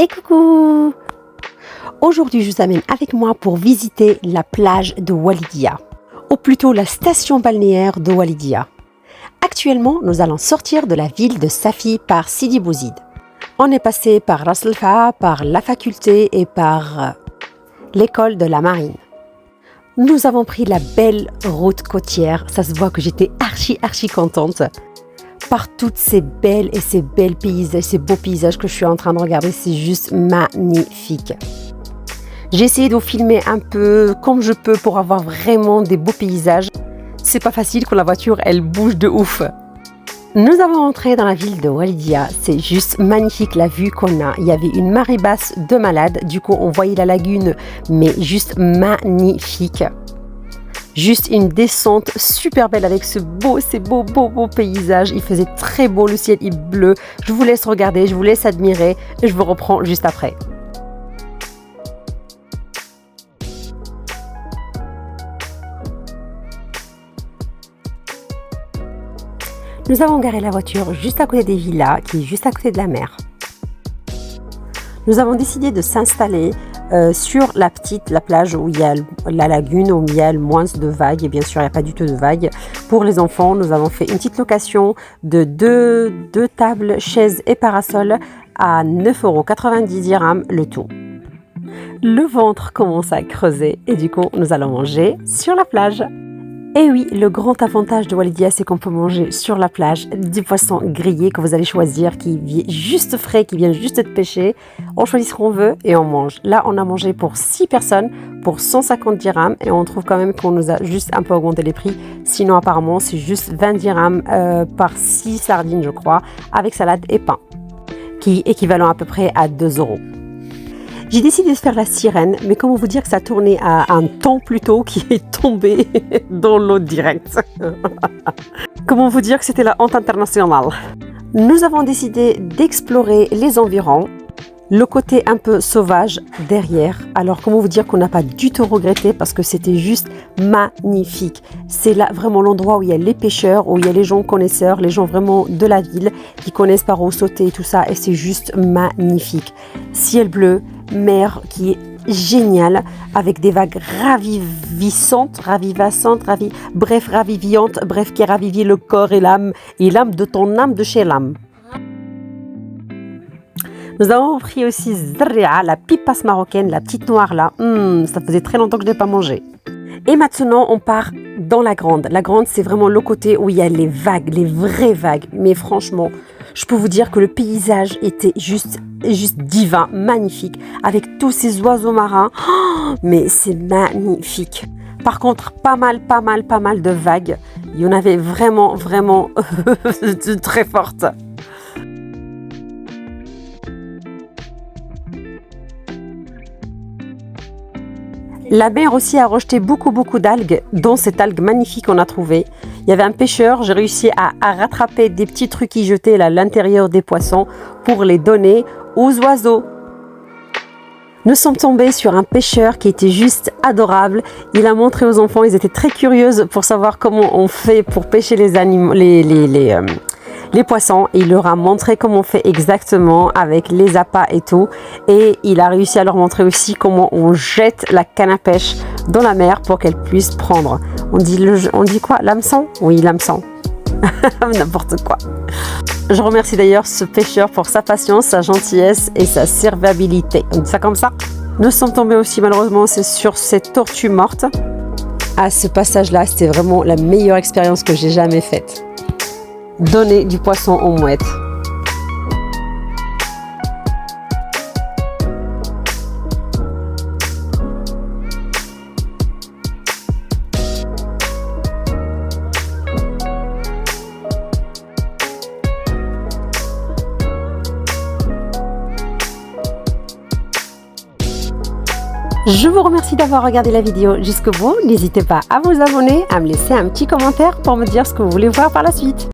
Et coucou! Aujourd'hui, je vous amène avec moi pour visiter la plage de Walidia, ou plutôt la station balnéaire de Walidia. Actuellement, nous allons sortir de la ville de Safi par Sidi Bouzid. On est passé par Ras El Fa, par la faculté et par l'école de la marine. Nous avons pris la belle route côtière. Ça se voit que j'étais archi contente par toutes ces belles et ces belles paysages, ces beaux paysages que je suis en train de regarder. C'est juste magnifique. J'ai essayé de vous filmer un peu comme je peux pour avoir vraiment des beaux paysages. C'est pas facile quand la voiture elle bouge de ouf. Nous avons entré dans la ville de Walidia. C'est juste magnifique la vue qu'on a. Il y avait une marée basse de malade. Du coup, on voyait la lagune, mais juste magnifique. Juste une descente super belle avec ces beaux paysages. Il faisait très beau, le ciel est bleu. Je vous laisse regarder, je vous laisse admirer et je vous reprends juste après. Nous avons garé la voiture juste à côté des villas, qui est juste à côté de la mer. Nous avons décidé de s'installer sur la plage où il y a la lagune, où il y a le moins de vagues. Et bien sûr, il n'y a pas du tout de vagues. Pour les enfants, nous avons fait une petite location de deux tables, chaises et parasols à 9,90 dirhams le tout. Le ventre commence à creuser et du coup, nous allons manger sur la plage. Et oui, le grand avantage de Walidia, c'est qu'on peut manger sur la plage du poisson grillé que vous allez choisir, qui vient juste frais, qui vient juste de pêcher. On choisit ce qu'on veut et on mange. Là, on a mangé pour 6 personnes, pour 150 dirhams. Et on trouve quand même qu'on nous a juste un peu augmenté les prix. Sinon, apparemment, c'est juste 20 dirhams par 6 sardines, je crois, avec salade et pain, qui est équivalent à peu près à 2 €. J'ai décidé de faire la sirène, mais comment vous dire que ça tournait à un temps plutôt qui est tombé dans l'eau directe. Comment vous dire que c'était la honte internationale. Nous avons décidé d'explorer les environs, le côté un peu sauvage derrière. Alors comment vous dire qu'on n'a pas du tout regretté parce que c'était juste magnifique. C'est là vraiment l'endroit où il y a les pêcheurs, où il y a les gens connaisseurs, les gens vraiment de la ville qui connaissent par où sauter et tout ça. Et c'est juste magnifique. Ciel bleu, mer qui est géniale avec des vagues raviviantes, bref qui ravivit le corps et l'âme de ton âme de chez l'âme. Nous avons pris aussi Zerria, la pipasse marocaine, la petite noire là. Ça faisait très longtemps que je n'ai pas mangé. Et maintenant, on part dans la grande. La grande, c'est vraiment le côté où il y a les vagues, les vraies vagues. Mais franchement, je peux vous dire que le paysage était juste divin, magnifique, avec tous ces oiseaux marins. Oh, mais c'est magnifique. Par contre, pas mal de vagues. Il y en avait vraiment très fortes. La mer aussi a rejeté beaucoup d'algues, dont cette algue magnifique qu'on a trouvée. Il y avait un pêcheur, j'ai réussi à rattraper des petits trucs qui jetaient à l'intérieur des poissons pour les donner aux oiseaux. Nous sommes tombés sur un pêcheur qui était juste adorable. Il a montré aux enfants, ils étaient très curieux pour savoir comment on fait pour pêcher les animaux, les poissons. Il leur a montré comment on fait exactement avec les appâts et tout. Et il a réussi à leur montrer aussi comment on jette la canne à pêche dans la mer pour qu'elle puisse prendre. On dit quoi? L'hameçon? Oui, l'hameçon. N'importe quoi. Je remercie d'ailleurs ce pêcheur pour sa patience, sa gentillesse et sa serviabilité. On dit ça comme ça? Nous sommes tombés aussi malheureusement sur cette tortue morte. À ce passage-là, c'était vraiment la meilleure expérience que j'ai jamais faite. Donner du poisson aux mouettes. Je vous remercie d'avoir regardé la vidéo jusqu'au bout. N'hésitez pas à vous abonner, à me laisser un petit commentaire pour me dire ce que vous voulez voir par la suite.